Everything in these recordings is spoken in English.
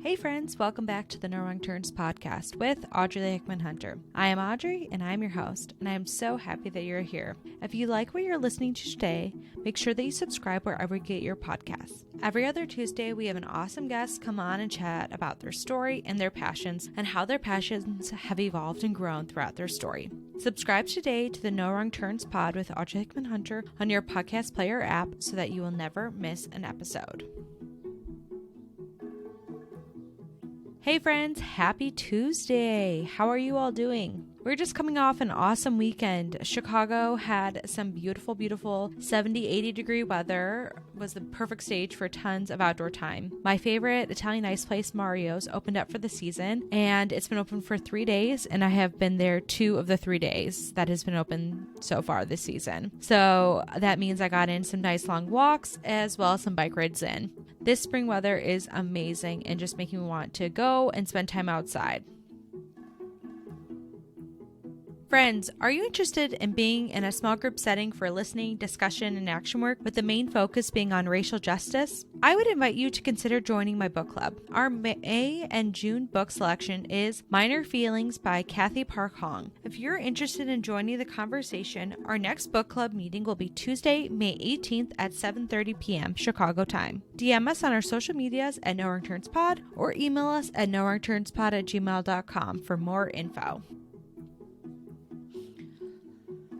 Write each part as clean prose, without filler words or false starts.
Hey friends, welcome back to the No Wrong Turns podcast with Audrey Hickman Hunter. I am Audrey and I'm your host, and I am so happy that you're here. If you like what you're listening to today, make sure that you subscribe wherever you get your podcasts. Every other Tuesday, we have an awesome guest come on and chat about their story and their passions and how their passions have evolved and grown throughout their story. Subscribe today to the No Wrong Turns pod with Audrey Hickman Hunter on your podcast player app so that you will never miss an episode. Hey friends, happy Tuesday. How are you all doing? We're just coming off an awesome weekend. Chicago had some beautiful, beautiful 70, 80 degree weather. It was the perfect stage for tons of outdoor time. My favorite Italian ice place, Mario's, opened up for the season, and it's been open for 3 days, and I have been there 2 of the 3 days that has been open so far this season. So that means I got in some nice long walks as well as some bike rides in. This spring weather is amazing and just making me want to go and spend time outside. Friends, are you interested in being in a small group setting for listening, discussion, and action work with the main focus being on racial justice? I would invite you to consider joining my book club. Our May and June book selection is Minor Feelings by Kathy Park Hong. If you're interested in joining the conversation, our next book club meeting will be Tuesday, May 18th at 7:30 p.m. Chicago time. DM us on our social medias at No Wrong Turns Pod or email us at nowrongturnspod@gmail.com for more info.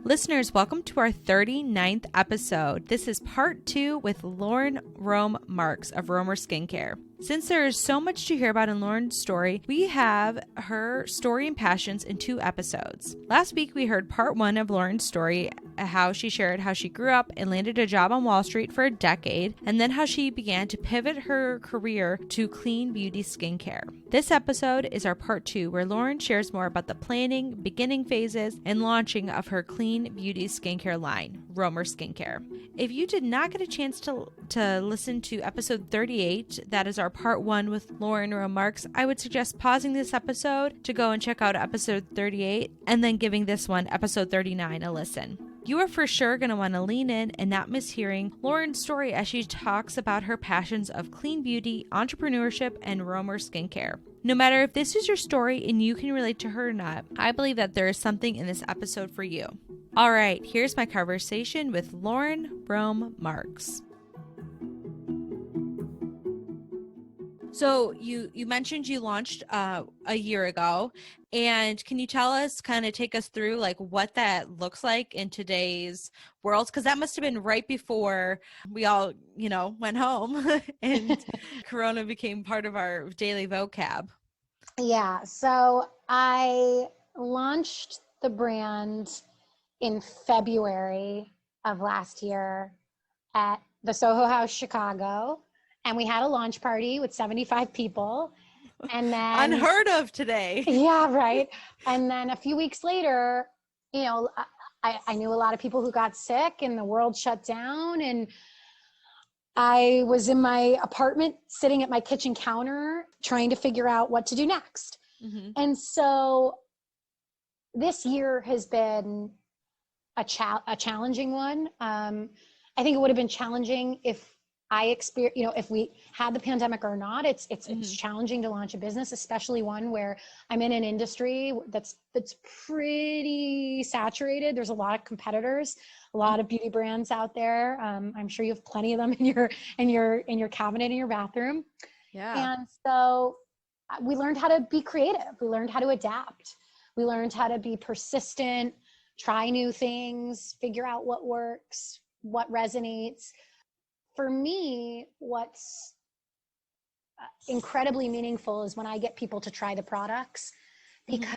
Listeners, welcome to our 39th episode. This is part 2 with Lauren Rome Marks of Romer Skincare. Since there is so much to hear about in Lauren's story, we have her story and passions in 2 episodes. Last week, we heard part 1 of Lauren's story, how she shared how she grew up and landed a job on Wall Street for a decade, and then how she began to pivot her career to clean beauty skincare. This episode is our part 2, where Lauren shares more about the planning, beginning phases, and launching of her clean beauty skincare line, Romer Skincare. If you did not get a chance to listen to episode 38, that is our part 1 with Lauren Rome Marks, I would suggest pausing this episode to go and check out episode 38 and then giving this one, episode 39, a listen. You are for sure going to want to lean in and not miss hearing Lauren's story as she talks about her passions of clean beauty, entrepreneurship, and Romer skincare. No matter if this is your story and you can relate to her or not, I believe that there is something in this episode for you. All right, here's my conversation with Lauren Rome Marks. So you mentioned you launched a year ago, and can you tell us, kind of take us through like what that looks like in today's world? Because that must have been right before we all, went home and Corona became part of our daily vocab. Yeah, so I launched the brand in February of last year at the Soho House, Chicago. And we had a launch party with 75 people. And then unheard of today. Yeah, right. And then a few weeks later, I knew a lot of people who got sick and the world shut down. And I was in my apartment sitting at my kitchen counter trying to figure out what to do next. Mm-hmm. And so this year has been a challenging one. I think it would have been challenging if if we had the pandemic or not. It's challenging to launch a business, especially one where I'm in an industry that's pretty saturated. There's a lot of competitors, a lot of beauty brands out there. I'm sure you have plenty of them in your cabinet in your bathroom. Yeah. And so we learned how to be creative. We learned how to adapt. We learned how to be persistent, try new things, figure out what works, what resonates. For me, what's incredibly meaningful is when I get people to try the products, because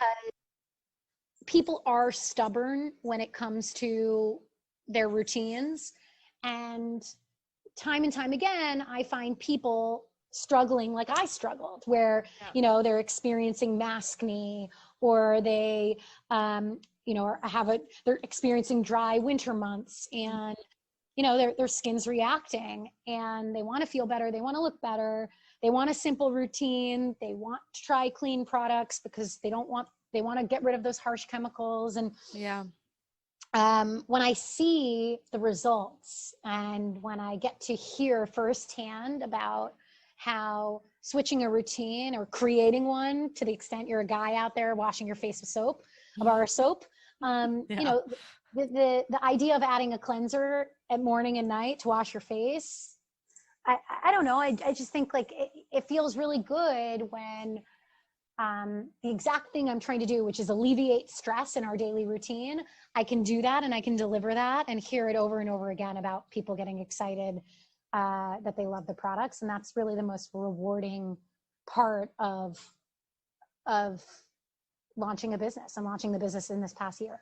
people are stubborn when it comes to their routines. And time again, I find people struggling like I struggled, where, they're experiencing maskne, or they, they're experiencing dry winter months, and their skin's reacting and they want to feel better. They want to look better. They want a simple routine. They want to try clean products because they want to get rid of those harsh chemicals. And when I see the results and when I get to hear firsthand about how switching a routine or creating one, to the extent you're a guy out there washing your face with soap, a bar of soap, you know, the idea of adding a cleanser at morning and night to wash your face, I don't know. I just think like it feels really good when the exact thing I'm trying to do, which is alleviate stress in our daily routine, I can do that and I can deliver that and hear it over and over again about people getting excited that they love the products. And that's really the most rewarding part of launching a business and launching the business in this past year.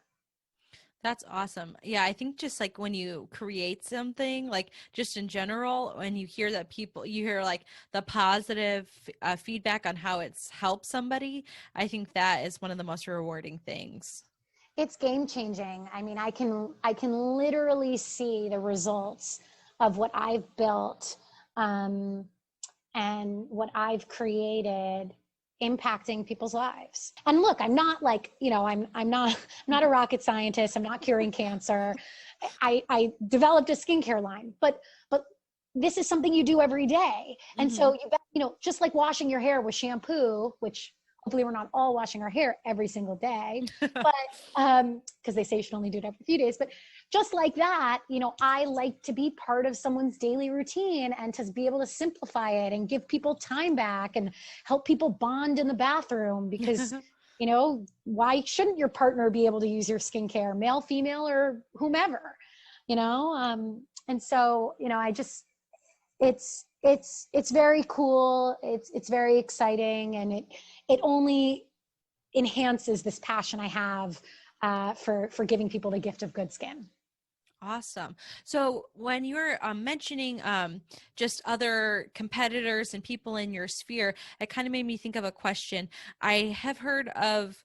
That's awesome. Yeah, I think just like when you create something, like just in general, when you hear that you hear like the positive feedback on how it's helped somebody, I think that is one of the most rewarding things. It's game changing. I mean, I can literally see the results of what I've built and what I've created impacting people's lives. And look, I'm not like, you know, I'm not a rocket scientist. I'm not curing cancer. I developed a skincare line, but this is something you do every day. And so you know, just like washing your hair with shampoo, which hopefully we're not all washing our hair every single day, but because they say you should only do it every few days, but just like that, you know, I like to be part of someone's daily routine and to be able to simplify it and give people time back and help people bond in the bathroom because, you know, why shouldn't your partner be able to use your skincare, male, female, or whomever, you know? And so, you know, I just, it's very cool. It's very exciting. And it only enhances this passion I have for giving people the gift of good skin. Awesome. So when you're mentioning just other competitors and people in your sphere, it kind of made me think of a question. I have heard of,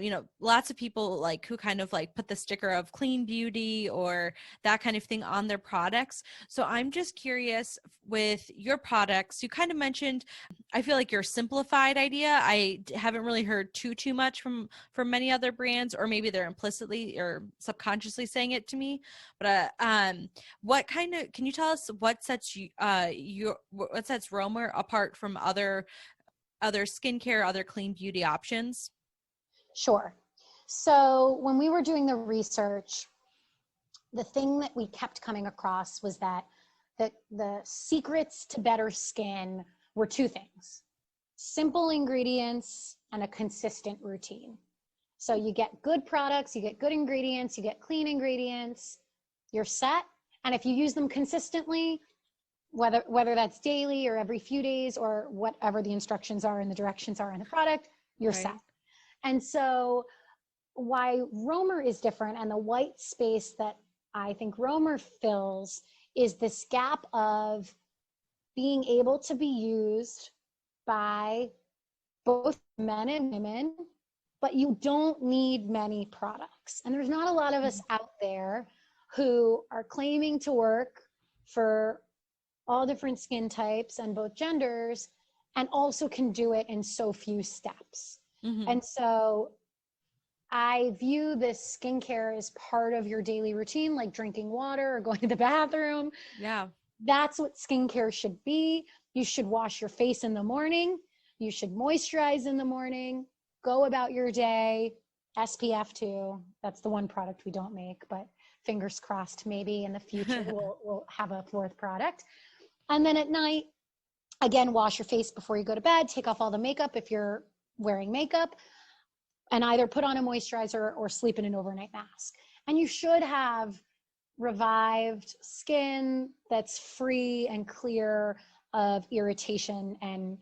you know, lots of people like who kind of like put the sticker of clean beauty or that kind of thing on their products. So I'm just curious with your products, you kind of mentioned, I feel like your simplified idea. I haven't really heard too much from many other brands, or maybe they're implicitly or subconsciously saying it to me. But what kind of, can you tell us what sets what sets Romer apart from other skincare, other clean beauty options? Sure. So when we were doing the research, the thing that we kept coming across was that the secrets to better skin were two things: simple ingredients and a consistent routine. So you get good products, you get good ingredients, you get clean ingredients, you're set. And if you use them consistently, whether that's daily or every few days or whatever the instructions are and the directions are in the product, you're set. And so why Romer is different, and the white space that I think Romer fills, is this gap of being able to be used by both men and women, but you don't need many products. And there's not a lot of us out there who are claiming to work for all different skin types and both genders, and also can do it in so few steps. And so I view this skincare as part of your daily routine, like drinking water or going to the bathroom. Yeah. That's what skincare should be. You should wash your face in the morning. You should moisturize in the morning, go about your day. SPF 2, that's the one product we don't make, but fingers crossed, maybe in the future we'll have a fourth product. And then at night, again, wash your face before you go to bed, take off all the makeup if you're wearing makeup, and either put on a moisturizer or sleep in an overnight mask. And you should have revived skin that's free and clear of irritation and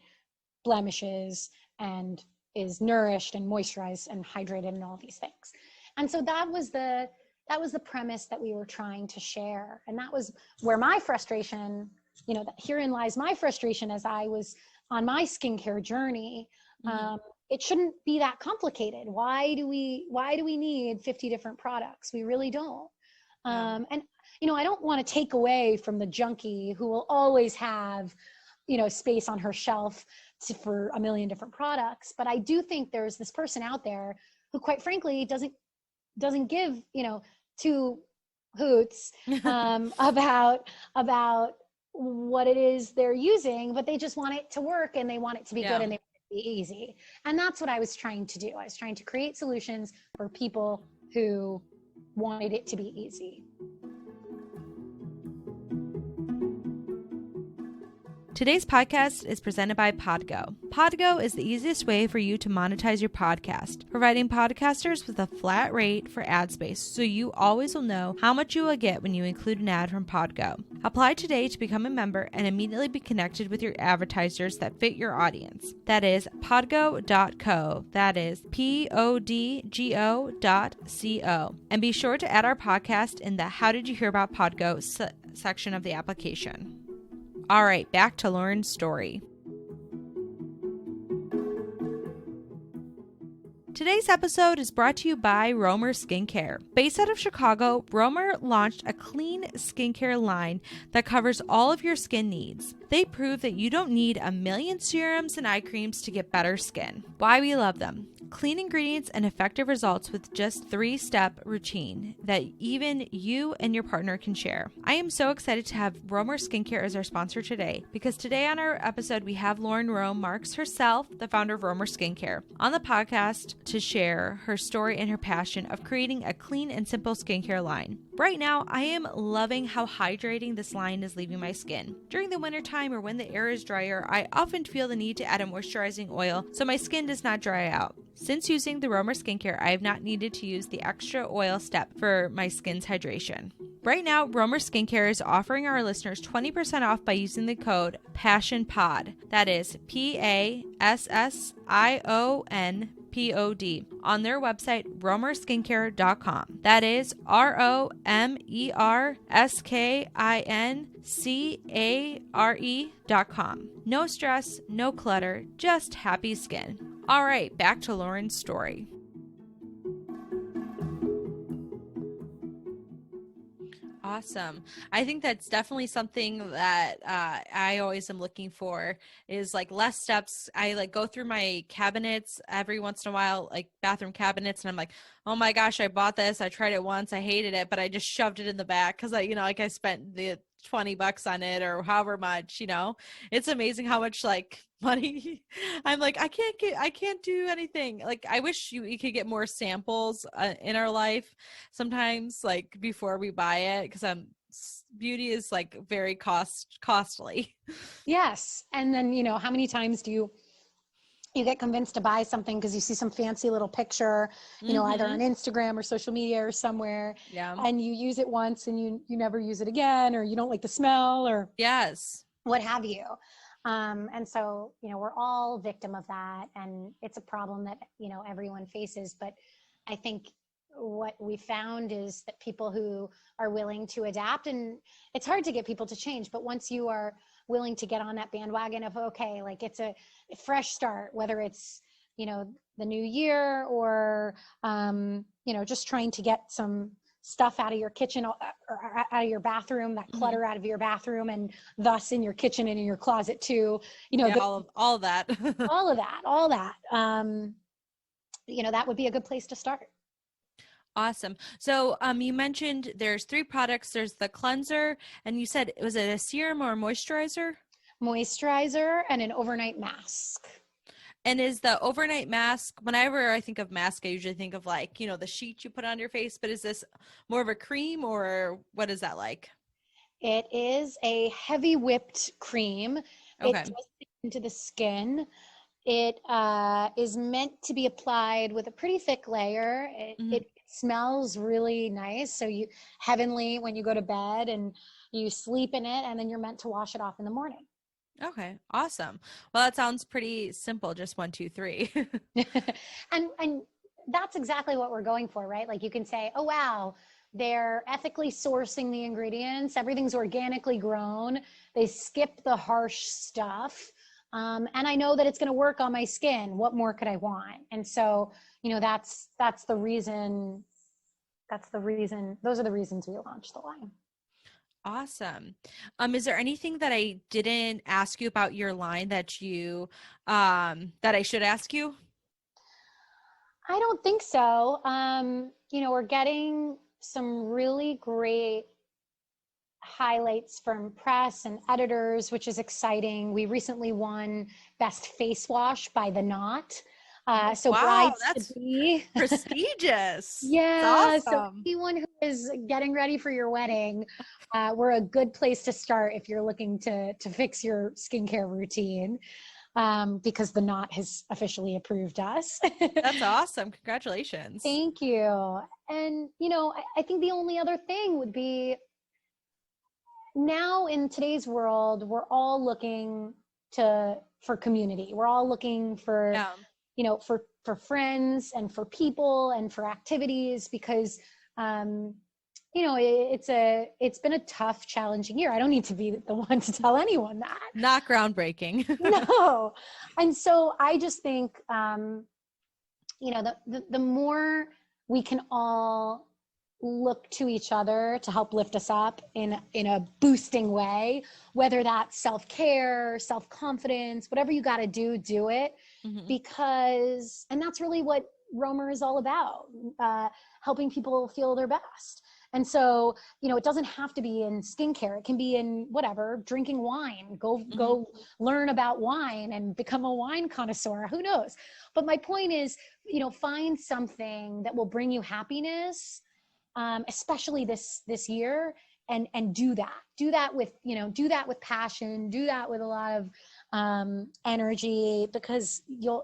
blemishes and is nourished and moisturized and hydrated and all these things. And so that was the premise that we were trying to share. And that was where my frustration, you know, herein lies my frustration as I was on my skincare journey. It shouldn't be that complicated. Why do we need 50 different products? We really don't. And, you know, I don't want to take away from the junkie who will always have, you know, space on her shelf for a million different products. But I do think there's this person out there who, quite frankly, doesn't give, you know, two hoots about what it is they're using, but they just want it to work and they want it to be good and they want it to be easy. And that's what I was trying to do. I was trying to create solutions for people who wanted it to be easy. Today's podcast is presented by Podgo. Podgo is the easiest way for you to monetize your podcast, providing podcasters with a flat rate for ad space so you always will know how much you will get when you include an ad from Podgo. Apply today to become a member and immediately be connected with your advertisers that fit your audience. That is podgo.co. That is podgo.co. And be sure to add our podcast in the How Did You Hear About Podgo section of the application. All right, back to Lauren's story. Today's episode is brought to you by Romer Skincare. Based out of Chicago, Romer launched a clean skincare line that covers all of your skin needs. They prove that you don't need a million serums and eye creams to get better skin. Why we love them. Clean ingredients and effective results with just 3-step routine that even you and your partner can share. I am so excited to have Romer Skincare as our sponsor today because today on our episode we have Lauren Rome Marks herself, the founder of Romer Skincare, on the podcast to share her story and her passion of creating a clean and simple skincare line. Right now, I am loving how hydrating this line is leaving my skin. During the wintertime or when the air is drier, I often feel the need to add a moisturizing oil so my skin does not dry out. Since using the Romer Skincare, I have not needed to use the extra oil step for my skin's hydration. Right now, Romer Skincare is offering our listeners 20% off by using the code PASSIONPOD. That is PASSIONPOD on their website, romerskincare.com. That is ROMERSKINCARE.com. No stress, no clutter, just happy skin. All right, back to Lauren's story. Awesome. I think that's definitely something that I always am looking for is like less steps. I like go through my cabinets every once in a while, like bathroom cabinets, and I'm like, oh my gosh, I bought this. I tried it once. I hated it, but I just shoved it in the back because I spent the $20 on it or however much, it's amazing how much like money I'm like, I can't do anything. Like, I wish you could get more samples in our life sometimes, like before we buy it. Cause beauty is like very costly. Yes. And then, how many times do you get convinced to buy something because you see some fancy little picture, either on Instagram or social media or somewhere, and you use it once and you never use it again, or you don't like the smell or what have you. And so, we're all victim of that, and it's a problem that, everyone faces. But I think what we found is that people who are willing to adapt, and it's hard to get people to change, but once you are willing to get on that bandwagon of, okay, like it's a fresh start, whether it's, the new year or, just trying to get some stuff out of your kitchen or out of your bathroom, that clutter out of your bathroom, and thus in your kitchen and in your closet too, all of that, all that, that would be a good place to start. Awesome. So you mentioned there's 3 products. There's the cleanser, and you said, was it a serum or a moisturizer? Moisturizer and an overnight mask. And is the overnight mask, whenever I think of mask, I usually think of like, the sheet you put on your face, but is this more of a cream or what is that like? It is a heavy whipped cream. Okay. It goes into the skin. It is meant to be applied with a pretty thick layer. It smells really nice. So heavenly when you go to bed, and you sleep in it, and then you're meant to wash it off in the morning. Okay. Awesome. Well, that sounds pretty simple. Just 1, 2, 3. And that's exactly what we're going for, right? Like you can say, oh, wow, they're ethically sourcing the ingredients. Everything's organically grown. They skip the harsh stuff. And I know that it's going to work on my skin. What more could I want? And so, that's the reason. Those are the reasons we launched the line. Awesome. Is there anything that I didn't ask you about your line that that I should ask you? I don't think so. We're getting some really great highlights from press and editors, which is exciting. We recently won Best Face Wash by The Knot. So Wow, brides to that's be. prestigious. Yeah, It's so awesome. anyone who is getting ready for your wedding, we're a good place to start if you're looking to fix your skincare routine, because The Knot has officially approved us. That's awesome. Congratulations. Thank you. And, you know, I think the only other thing would be, now in today's world, we're all looking for community. We're all looking for, Yeah. you know, for friends and for people and for activities, because you know, it's been a tough, challenging year. I don't need to be the one to tell anyone that. Not groundbreaking. No. And so I just think, you know, the more we can all look to each other to help lift us up in a boosting way, whether that's self-care, self-confidence, whatever you got to do it. Mhm. Because, and that's really what Romer is all about, helping people feel their best. And so, you know, it doesn't have to be in skincare. It can be in whatever, drinking wine. Go learn about wine and become a wine connoisseur. Who knows? But my point is, you know, find something that will bring you happiness, especially this year, and do that with, you know, do that with passion, do that with a lot of energy, because you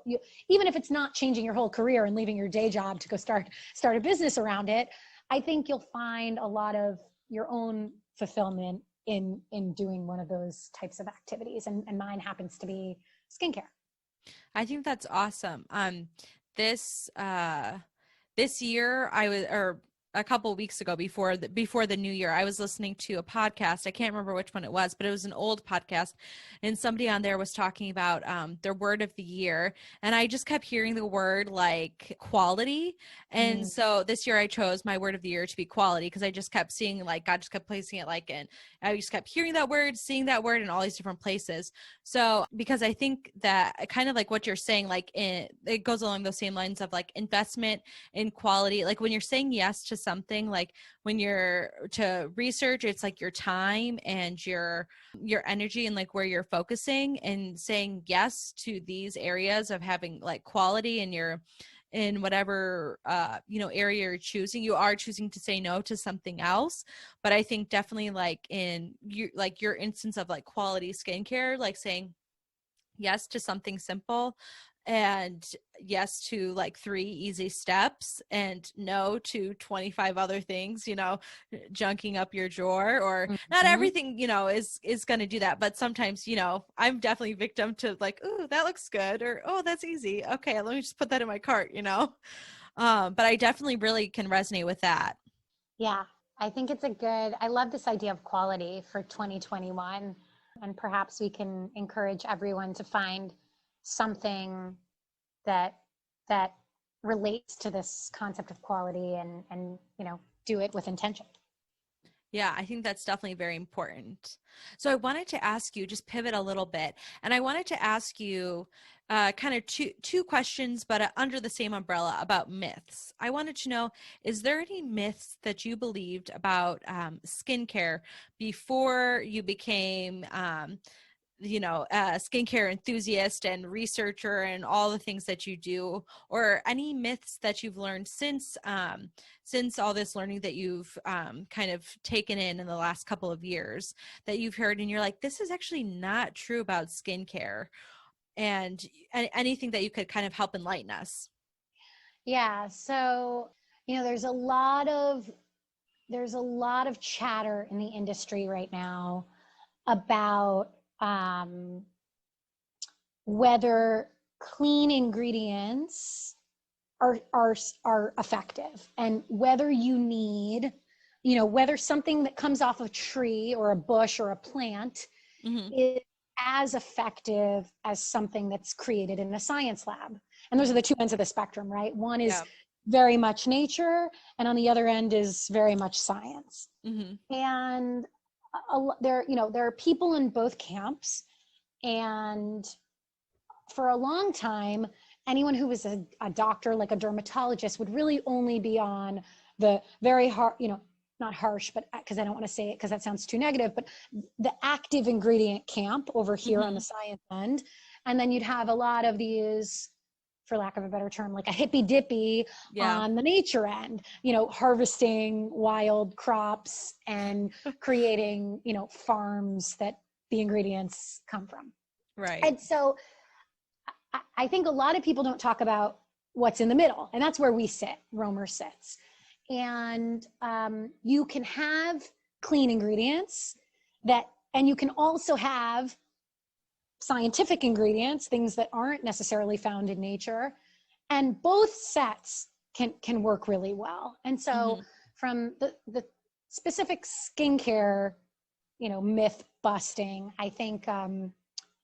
even if it's not changing your whole career and leaving your day job to go start a business around it, I think you'll find a lot of your own fulfillment in doing one of those types of activities, and mine happens to be skincare. I think that's awesome. This this year I was, or a couple weeks ago, before the new year, I was listening to a podcast. I can't remember which one it was, but it was an old podcast, and somebody on there was talking about their word of the year, and I just kept hearing the word like quality. And so this year I chose my word of the year to be quality, because I just kept seeing, like, God just kept placing it, like, in, I just kept hearing that word, seeing that word in all these different places. So, because I think that kind of like what you're saying, like, it goes along those same lines of like investment in quality. Like when you're saying yes to something, like when you're to research, it's like your time and your energy and like where you're focusing, and saying yes to these areas of having like quality in whatever you know, area you're choosing. You are choosing to say no to something else. But I think definitely, like in your instance of like quality skincare, like saying yes to something simple, and yes to like 3 easy steps, and no to 25 other things, you know, junking up your drawer. Or not Mhm. everything, you know, is going to do that, but sometimes, you know, I'm definitely victim to like, oh, that looks good, or oh, that's easy, okay, let me just put that in my cart, you know. But I definitely really can resonate with that. Yeah, I think it's I love this idea of quality for 2021. And perhaps we can encourage everyone to find something that that relates to this concept of quality, and you know, do it with intention. Yeah, I think that's definitely very important. So I wanted to ask you, just pivot a little bit, and I wanted to ask you kind of two questions, but under the same umbrella, about myths. I wanted to know, is there any myths that you believed about skincare before you became you know, a skincare enthusiast and researcher and all the things that you do, or any myths that you've learned since all this learning that you've kind of taken in the last couple of years, that you've heard and you're like, this is actually not true about skincare, and anything that you could kind of help enlighten us. Yeah, so, you know, there's a lot of chatter in the industry right now about whether clean ingredients are effective, and whether you need, you know, whether something that comes off a tree or a bush or a plant Mm-hmm. is as effective as something that's created in a science lab. And those are the two ends of the spectrum, right? One is Yeah. very much nature, and on the other end is very much science. Mm-hmm. And there, you know, there are people in both camps. And for a long time, anyone who was a doctor, like a dermatologist, would really only be on the very hard, you know, not harsh, but because I don't want to say it because that sounds too negative, but the active ingredient camp over here on the science end. And then you'd have a lot of these, for lack of a better term, like a hippy dippy on the nature end, harvesting wild crops and creating, farms that the ingredients come from. Right. And so I think a lot of people don't talk about what's in the middle, and that's where we sit, Romer sits. And you can have clean ingredients and you can also have scientific ingredients, things that aren't necessarily found in nature, and both sets can work really well. And so from the specific skincare, myth busting, I think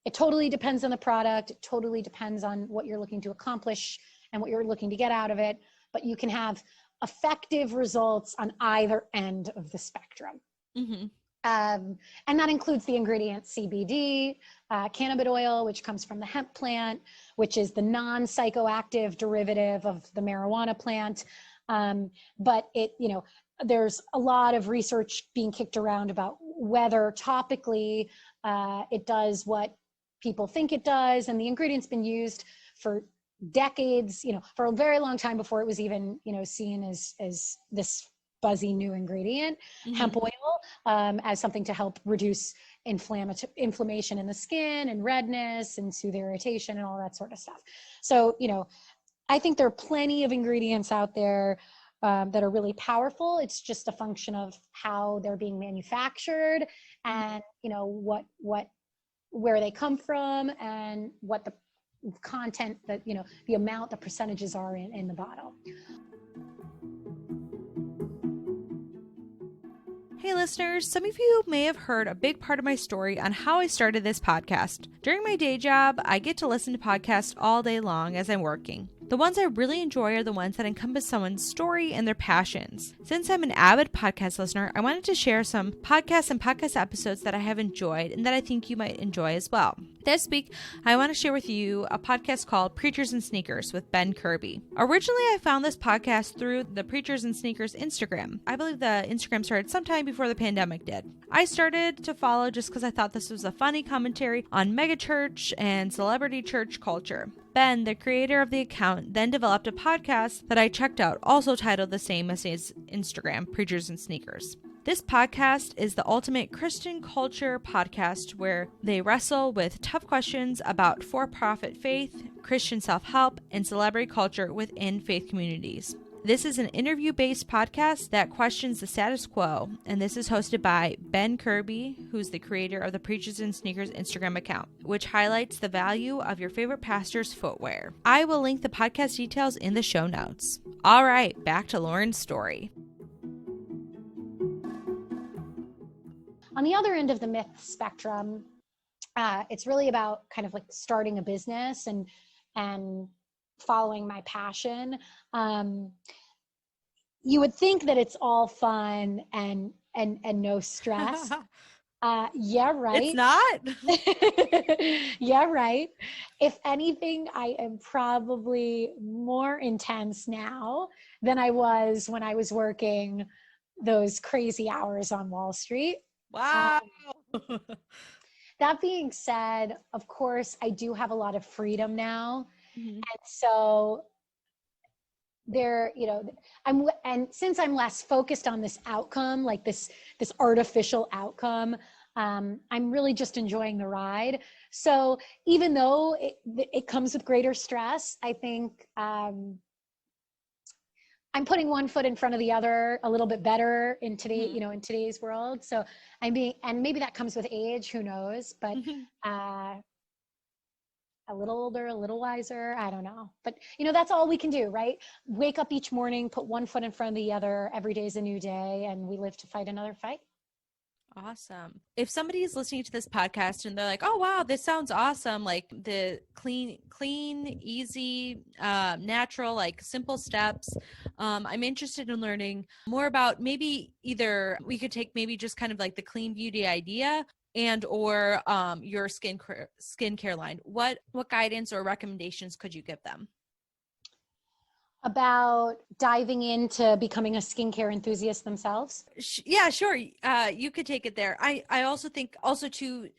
it totally depends on the product. It totally depends on what you're looking to accomplish and what you're looking to get out of it. But you can have effective results on either end of the spectrum. And that includes the ingredient CBD, cannabis oil, which comes from the hemp plant, which is the non-psychoactive derivative of the marijuana plant. But there's a lot of research being kicked around about whether topically it does what people think it does. And the ingredient's been used for decades, for a very long time before it was even, seen as this buzzy new ingredient, hemp oil, as something to help reduce inflammation in the skin and redness and soothe irritation and all that sort of stuff. So, I think there are plenty of ingredients out there that are really powerful. It's just a function of how they're being manufactured and, where they come from and what the content that, the amount, the percentages are in the bottle. Hey listeners, some of you may have heard a big part of my story on how I started this podcast. During my day job, I get to listen to podcasts all day long as I'm working. The ones I really enjoy are the ones that encompass someone's story and their passions. Since I'm an avid podcast listener, I wanted to share some podcasts and podcast episodes that I have enjoyed and that I think you might enjoy as well. This week, I want to share with you a podcast called Preachers and Sneakers with Ben Kirby. Originally, I found this podcast through the Preachers and Sneakers Instagram. I believe the Instagram started sometime before the pandemic did. I started to follow just because I thought this was a funny commentary on megachurch and celebrity church culture. Ben, the creator of the account, then developed a podcast that I checked out, also titled the same as his Instagram, Preachers and Sneakers. This podcast is the ultimate Christian culture podcast where they wrestle with tough questions about for-profit faith, Christian self-help, and celebrity culture within faith communities. This is an interview-based podcast that questions the status quo, and this is hosted by Ben Kirby, who's the creator of the Preachers and Sneakers Instagram account, which highlights the value of your favorite pastor's footwear. I will link the podcast details in the show notes. All right, back to Lauren's story. On the other end of the myth spectrum, it's really about kind of like starting a business and following my passion. You would think that it's all fun and no stress. Yeah, right. It's not. Yeah, right. If anything, I am probably more intense now than I was when I was working those crazy hours on Wall Street. Wow. That being said, of course, I do have a lot of freedom now. And so there, and since I'm less focused on this outcome, like this artificial outcome, I'm really just enjoying the ride. So even though it comes with greater stress, I think I'm putting one foot in front of the other a little bit better in today, in today's world. So and maybe that comes with age, who knows, but a little older, a little wiser, I don't know. But, that's all we can do, right? Wake up each morning, put one foot in front of the other. Every day is a new day, and we live to fight another fight. Awesome. If somebody is listening to this podcast and they're like, oh, wow, this sounds awesome. Like the clean, easy, natural, like simple steps. I'm interested in learning more about maybe either we could take maybe just kind of like the clean beauty idea and or your skincare line. What guidance or recommendations could you give them? about diving into becoming a skincare enthusiast themselves? Yeah, sure. You could take it there. I also think also too,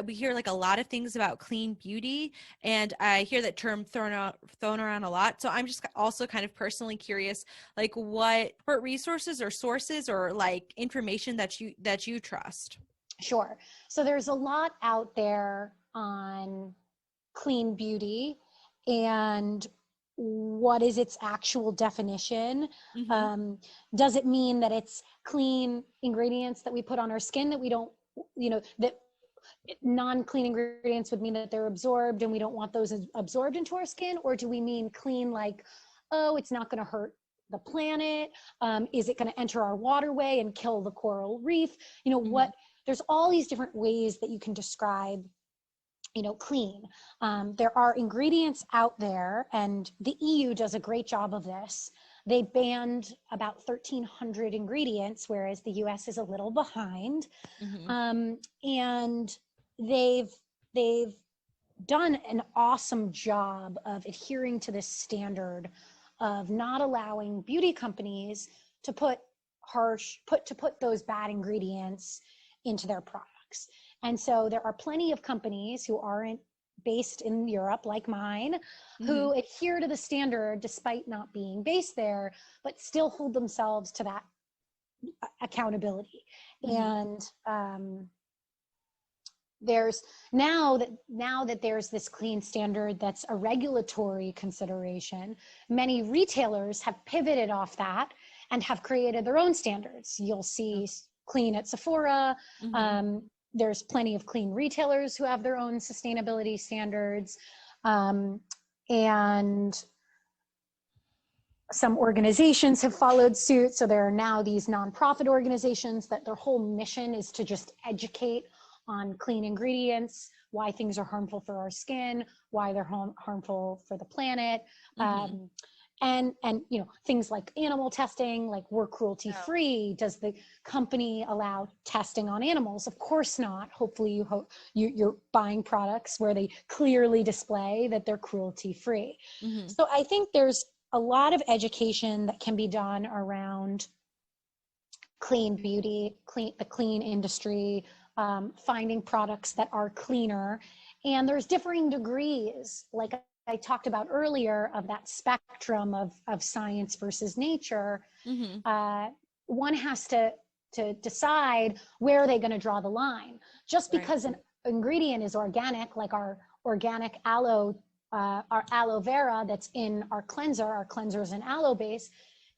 we hear like a lot of things about clean beauty, and I hear that term thrown around a lot. So I'm just also kind of personally curious, like what resources or sources or like information that you trust. Sure. So there's a lot out there on clean beauty and what is its actual definition. Mm-hmm. um, does it mean that it's clean ingredients that we put on our skin that we don't, that non-clean ingredients would mean that they're absorbed and we don't want those absorbed into our skin? Or do we mean clean like, oh, it's not going to hurt the planet? Is it going to enter our waterway and kill the coral reef? Mm-hmm. There's all these different ways that you can describe clean. There are ingredients out there, and the EU does a great job of this. They banned about 1,300 ingredients, whereas the US is a little behind. Mm-hmm. And they've done an awesome job of adhering to this standard of not allowing beauty companies to put those bad ingredients into their products. And so there are plenty of companies who aren't based in Europe like mine, who Mm-hmm. adhere to the standard despite not being based there, but still hold themselves to that accountability. Mm-hmm. And there's now that there's this clean standard that's a regulatory consideration, many retailers have pivoted off that and have created their own standards. You'll see clean at Sephora. Mm-hmm. There's plenty of clean retailers who have their own sustainability standards. And some organizations have followed suit. So there are now these nonprofit organizations that their whole mission is to just educate on clean ingredients, why things are harmful for our skin, why they're harmful for the planet. Mm-hmm. And things like animal testing, like we're cruelty free. Does the company allow testing on animals? Of course not. Hopefully you're buying products where they clearly display that they're cruelty free. Mm-hmm. So I think there's a lot of education that can be done around clean beauty, the clean industry, finding products that are cleaner. And there's differing degrees, like I talked about earlier, of that spectrum of science versus nature. Mm-hmm. One has to decide where are they going to draw the line. Just because an ingredient is organic, like our organic aloe, our aloe vera that's in our cleanser is an aloe base,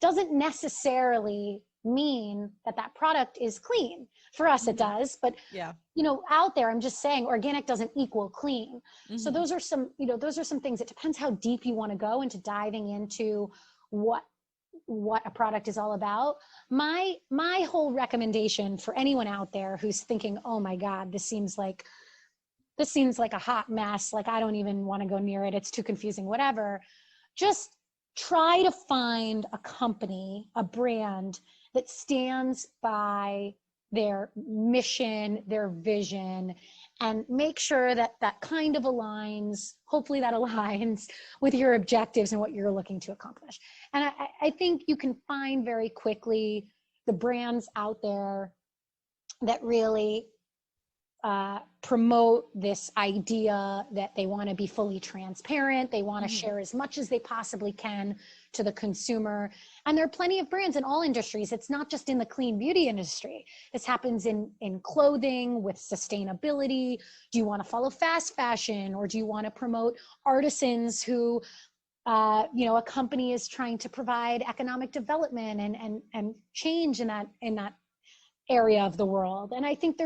doesn't necessarily mean that product is clean. For us, it does, but out there, I'm just saying organic doesn't equal clean. Mm-hmm. So those are some things. It depends how deep you want to go into diving into what a product is all about. My whole recommendation for anyone out there who's thinking, oh my God, this seems like a hot mess. Like I don't even want to go near it. It's too confusing, whatever. Just try to find a company, a brand that stands by their mission, their vision, and make sure that kind of aligns, hopefully that aligns with your objectives and what you're looking to accomplish. And I think you can find very quickly the brands out there that really promote this idea that they want to be fully transparent. They want to share as much as they possibly can to the consumer. And there are plenty of brands in all industries. It's not just in the clean beauty industry. This happens in clothing with sustainability. Do you want to follow fast fashion, or do you want to promote artisans who, a company is trying to provide economic development and change in that area of the world? And I think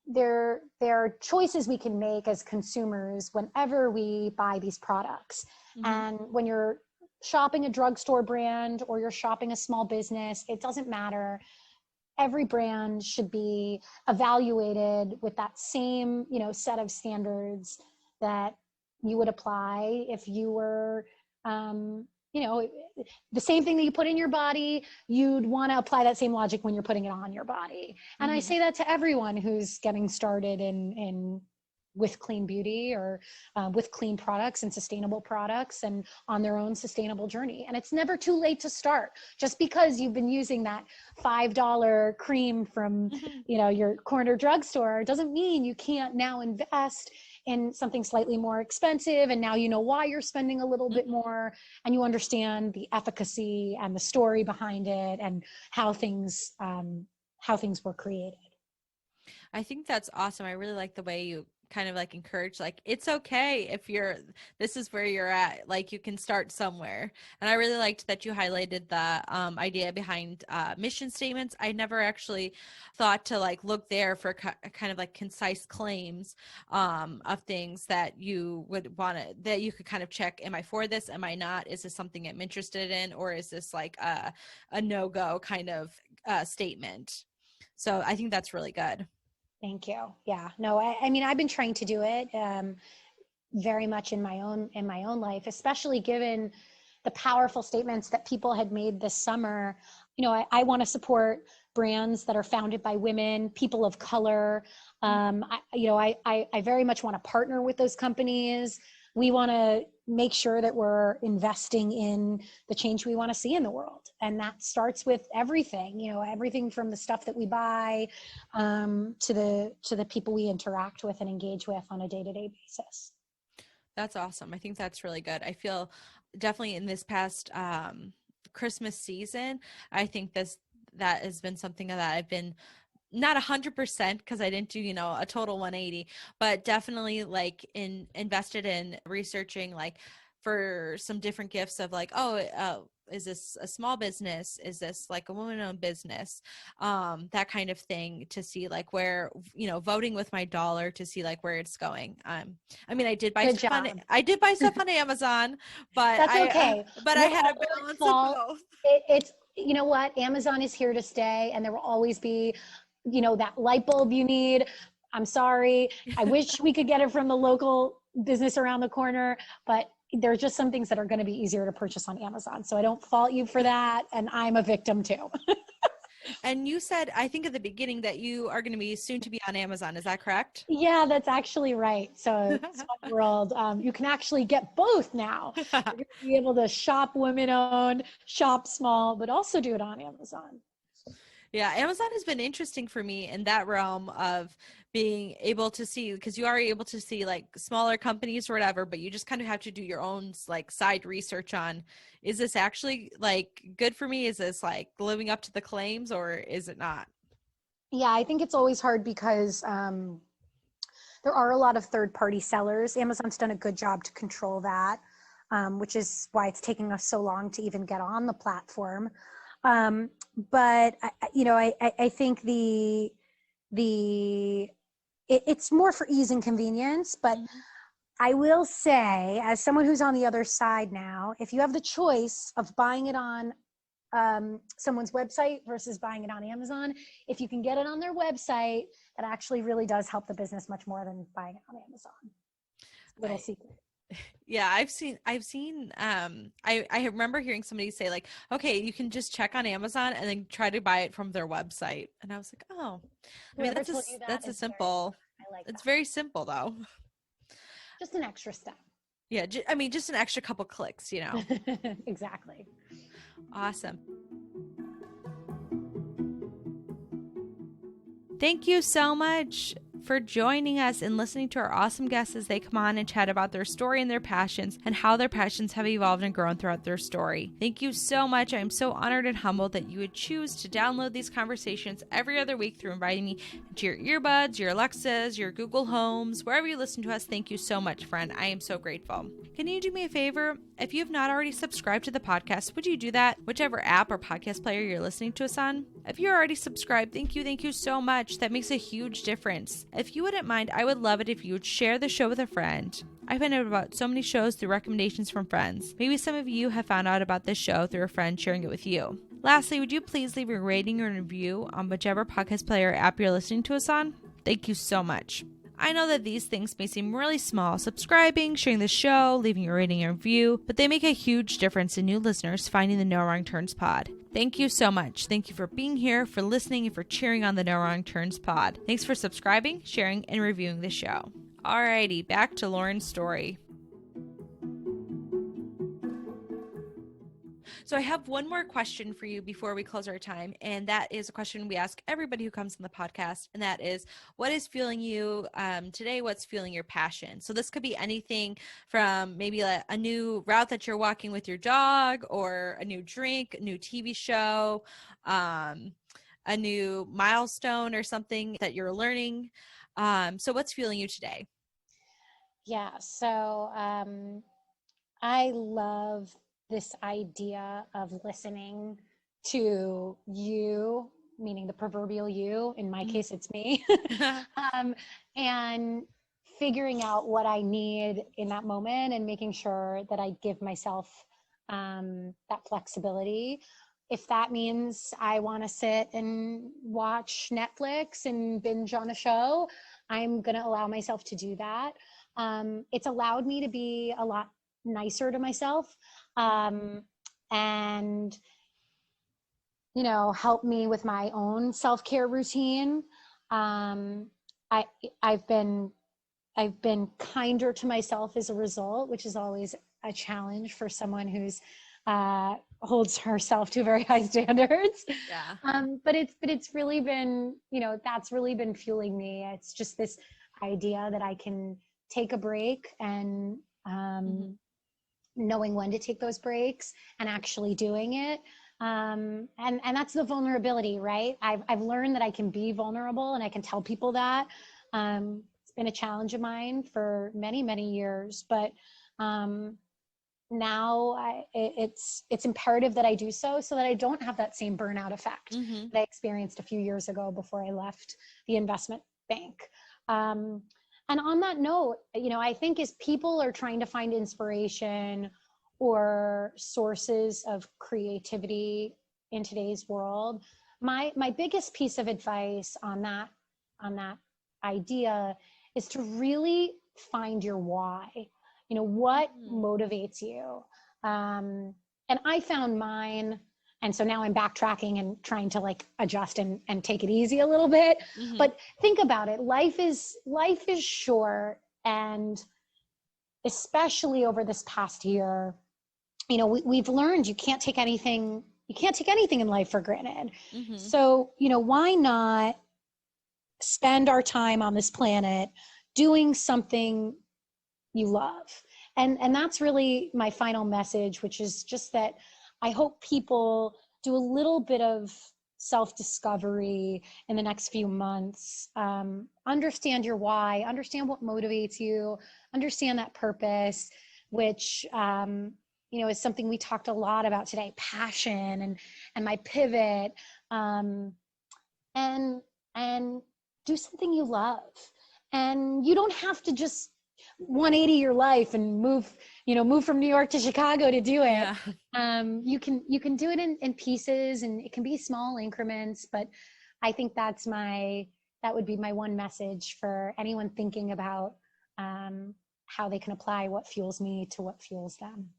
there are choices we can make as consumers whenever we buy these products. And when you're shopping a drugstore brand or you're shopping a small business, it doesn't matter. Every brand should be evaluated with that same, set of standards that you would apply if you were, the same thing that you put in your body, you'd want to apply that same logic when you're putting it on your body. And I say that to everyone who's getting started in with clean beauty or with clean products and sustainable products and on their own sustainable journey. And it's never too late to start. Just because you've been using that $5 cream from, your corner drugstore doesn't mean you can't now invest in something slightly more expensive. And now you know why you're spending a little bit more, and you understand the efficacy and the story behind it and how things were created. I think that's awesome. I really like the way you kind of like encourage, like, it's okay if this is where you're at, like you can start somewhere. And I really liked that you highlighted the idea behind mission statements. I never actually thought to like look there for kind of like concise claims of things that you would want to, that you could kind of check, am I for this? Am I not? Is this something I'm interested in? Or is this like a no-go kind of statement? So I think that's really good. Thank you. Yeah, no, I mean, I've been trying to do it very much in my own life, especially given the powerful statements that people had made this summer. I want to support brands that are founded by women, people of color. I very much want to partner with those companies. We want to make sure that we're investing in the change we want to see in the world. And that starts with everything, everything from the stuff that we buy to the people we interact with and engage with on a day-to-day basis. That's awesome. I think that's really good. I feel definitely in this past Christmas season, I think that has been something that I've been not 100% because I didn't do, a total 180, but definitely like invested in researching like for some different gifts of like, is this a small business? Is this like a woman-owned business? That kind of thing, to see like where, voting with my dollar to see like where it's going. I mean, I did buy stuff on Amazon, but that's okay. I had a balance of both. It's, you know what? Amazon is here to stay, and there will always be, that light bulb you need. I'm sorry. I wish we could get it from the local business around the corner, but there are just some things that are going to be easier to purchase on Amazon. So I don't fault you for that. And I'm a victim too. And you said, I think at the beginning, that you are going to be soon to be on Amazon. Is that correct? Yeah, that's actually right. So Small World, you can actually get both now. You're going to be able to shop women-owned, shop small, but also do it on Amazon. Yeah, Amazon has been interesting for me in that realm of being able to see, because you are able to see like smaller companies or whatever, but you just kind of have to do your own like side research on, is this actually like good for me? Is this like living up to the claims, or is it not? Yeah, I think it's always hard because there are a lot of third-party sellers. Amazon's done a good job to control that, which is why it's taking us so long to even get on the platform. But I think it's more for ease and convenience. But I will say, as someone who's on the other side now, if you have the choice of buying it on someone's website versus buying it on Amazon, if you can get it on their website, that actually really does help the business much more than buying it on Amazon. Little secret. Yeah, I've seen I remember hearing somebody say like, okay, you can just check on Amazon and then try to buy it from their website. And I was like, oh, I mean, that's a simple, it's very simple though. Just an extra step. Yeah. Just an extra couple clicks, Exactly. Awesome. Thank you so much for joining us and listening to our awesome guests as they come on and chat about their story and their passions and how their passions have evolved and grown throughout their story. Thank you so much. I'm so honored and humbled that you would choose to download these conversations every other week through inviting me to your earbuds, your Alexas, your Google Homes, wherever you listen to us. Thank you so much, friend. I am so grateful. Can you do me a favor? If you have not already subscribed to the podcast, would you do that? Whichever app or podcast player you're listening to us on. If you're already subscribed, thank you so much. That makes a huge difference. If you wouldn't mind, I would love it if you would share the show with a friend. I find out about so many shows through recommendations from friends. Maybe some of you have found out about this show through a friend sharing it with you. Lastly, would you please leave a rating or review on whichever podcast player app you're listening to us on? Thank you so much. I know that these things may seem really small, subscribing, sharing the show, leaving a rating and review, but they make a huge difference in new listeners finding the No Wrong Turns pod. Thank you so much. Thank you for being here, for listening, and for cheering on the No Wrong Turns pod. Thanks for subscribing, sharing, and reviewing the show. Alrighty, back to Lauren's story. So I have one more question for you before we close our time, and that is a question we ask everybody who comes on the podcast, and that is, what is fueling you today? What's fueling your passion? So this could be anything from maybe a new route that you're walking with your dog, or a new drink, a new TV show, a new milestone or something that you're learning. So what's fueling you today? Yeah, so I love this idea of listening to you, meaning the proverbial you. In my case, it's me. And figuring out what I need in that moment and making sure that I give myself that flexibility. If that means I want to sit and watch Netflix and binge on a show, I'm going to allow myself to do that. It's allowed me to be a lot nicer to myself, and help me with my own self-care routine. I've been kinder to myself as a result, which is always a challenge for someone who's holds herself to very high standards. Yeah. But it's really been, that's really been fueling me. It's just this idea that I can take a break, and knowing when to take those breaks and actually doing it. And that's the vulnerability, right? I've learned that I can be vulnerable, and I can tell people that. It's been a challenge of mine for many, many years, but now it's imperative that I do so that I don't have that same burnout effect that I experienced a few years ago before I left the investment bank. And on that note, I think as people are trying to find inspiration or sources of creativity in today's world, my biggest piece of advice on that idea is to really find your why. What motivates you? And I found mine. And so now I'm backtracking and trying to adjust and take it easy a little bit. But think about it. Life is short. And especially over this past year, we've learned you can't take anything in life for granted. So, why not spend our time on this planet doing something you love? And that's really my final message, which is just that I hope people do a little bit of self-discovery in the next few months. Understand your why, understand what motivates you, understand that purpose, which is something we talked a lot about today, passion and my pivot, and do something you love. And you don't have to just 180 your life and move from New York to Chicago to do it. Yeah. You can do it in pieces, and it can be small increments, but I think that would be my one message for anyone thinking about how they can apply what fuels me to what fuels them.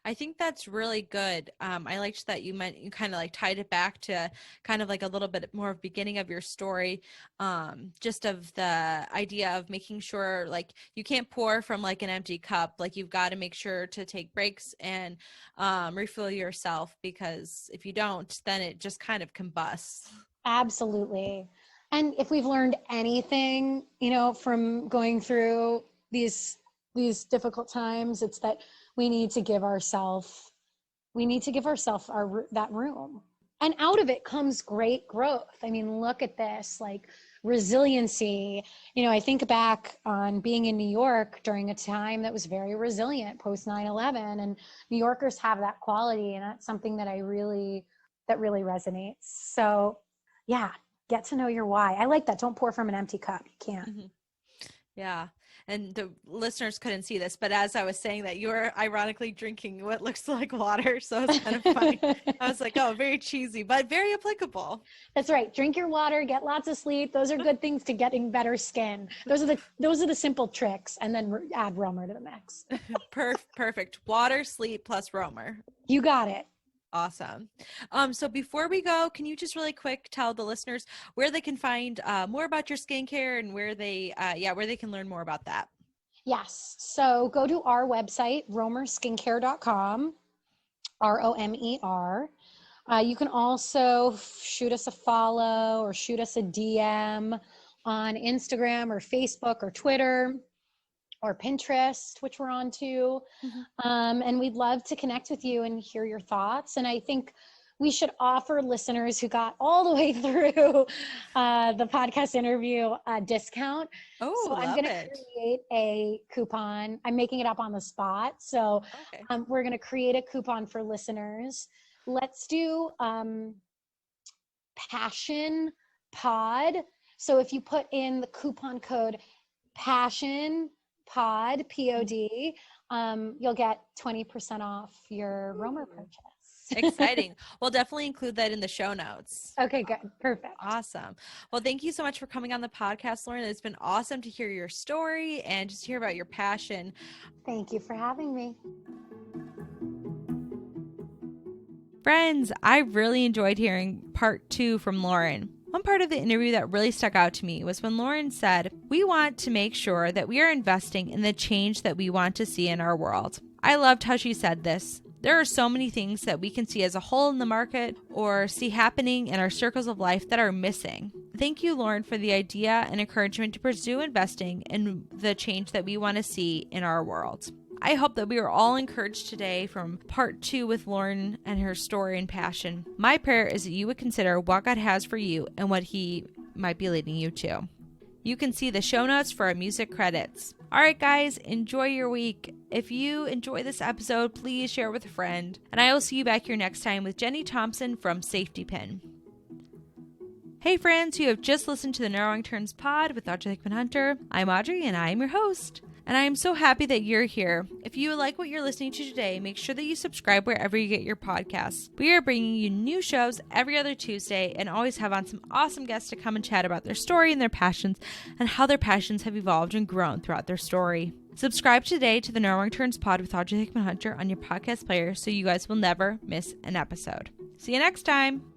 I think that's really good. I liked that you kind of tied it back to kind of a little bit more of beginning of your story, just of the idea of making sure you can't pour from an empty cup. You've got to make sure to take breaks and refill yourself, because if you don't, then it just kind of combusts. Absolutely. And if we've learned anything, from going through these difficult times, it's that we need to give ourselves that room. And out of it comes great growth. I mean, look at this, resiliency. I think back on being in New York during a time that was very resilient post 9/11, and New Yorkers have that quality, and that's something that really resonates. So yeah, get to know your why. I like that. Don't pour from an empty cup. You can't. Yeah. And the listeners couldn't see this, but as I was saying that, you were ironically drinking what looks like water. So it's kind of funny. I was like, oh, very cheesy, but very applicable. That's right. Drink your water, get lots of sleep. Those are good things to getting better skin. Those are the simple tricks. And then add Romer to the mix. Perfect. Water, sleep plus Romer. You got it. Awesome. So before we go, can you just really quick tell the listeners where they can find more about your skincare and where they can learn more about that? Yes. So go to our website, romerskincare.com, ROMER. You can also shoot us a follow or shoot us a DM on Instagram or Facebook or Twitter or Pinterest, which we're on too. And we'd love to connect with you and hear your thoughts. And I think we should offer listeners who got all the way through the podcast interview a discount. Oh, so I'm going to create a coupon. I'm making it up on the spot. So we're going to create a coupon for listeners. Let's do Passion Pod. So if you put in the coupon code Passion Pod, POD, you'll get 20% off your Romer purchase. Exciting. We'll definitely include that in the show notes. Okay, good. Perfect. Awesome. Well, thank you so much for coming on the podcast, Lauren. It's been awesome to hear your story and just hear about your passion. Thank you for having me. Friends, I really enjoyed hearing part 2 from Lauren. One part of the interview that really stuck out to me was when Lauren said, "We want to make sure that we are investing in the change that we want to see in our world." I loved how she said this. There are so many things that we can see as a whole in the market or see happening in our circles of life that are missing. Thank you, Lauren, for the idea and encouragement to pursue investing in the change that we want to see in our world. I hope that we are all encouraged today from part 2 with Lauren and her story and passion. My prayer is that you would consider what God has for you and what He might be leading you to. You can see the show notes for our music credits. All right, guys, enjoy your week. If you enjoy this episode, please share it with a friend. And I will see you back here next time with Jenny Thompson from Safety Pin. Hey, friends, you have just listened to the Narrowing Turns pod with Audrey Hickman Hunter. I'm Audrey, and I am your host. And I am so happy that you're here. If you like what you're listening to today, make sure that you subscribe wherever you get your podcasts. We are bringing you new shows every other Tuesday and always have on some awesome guests to come and chat about their story and their passions and how their passions have evolved and grown throughout their story. Subscribe today to the Narrowing Turns pod with Audrey Hickman Hunter on your podcast player so you guys will never miss an episode. See you next time.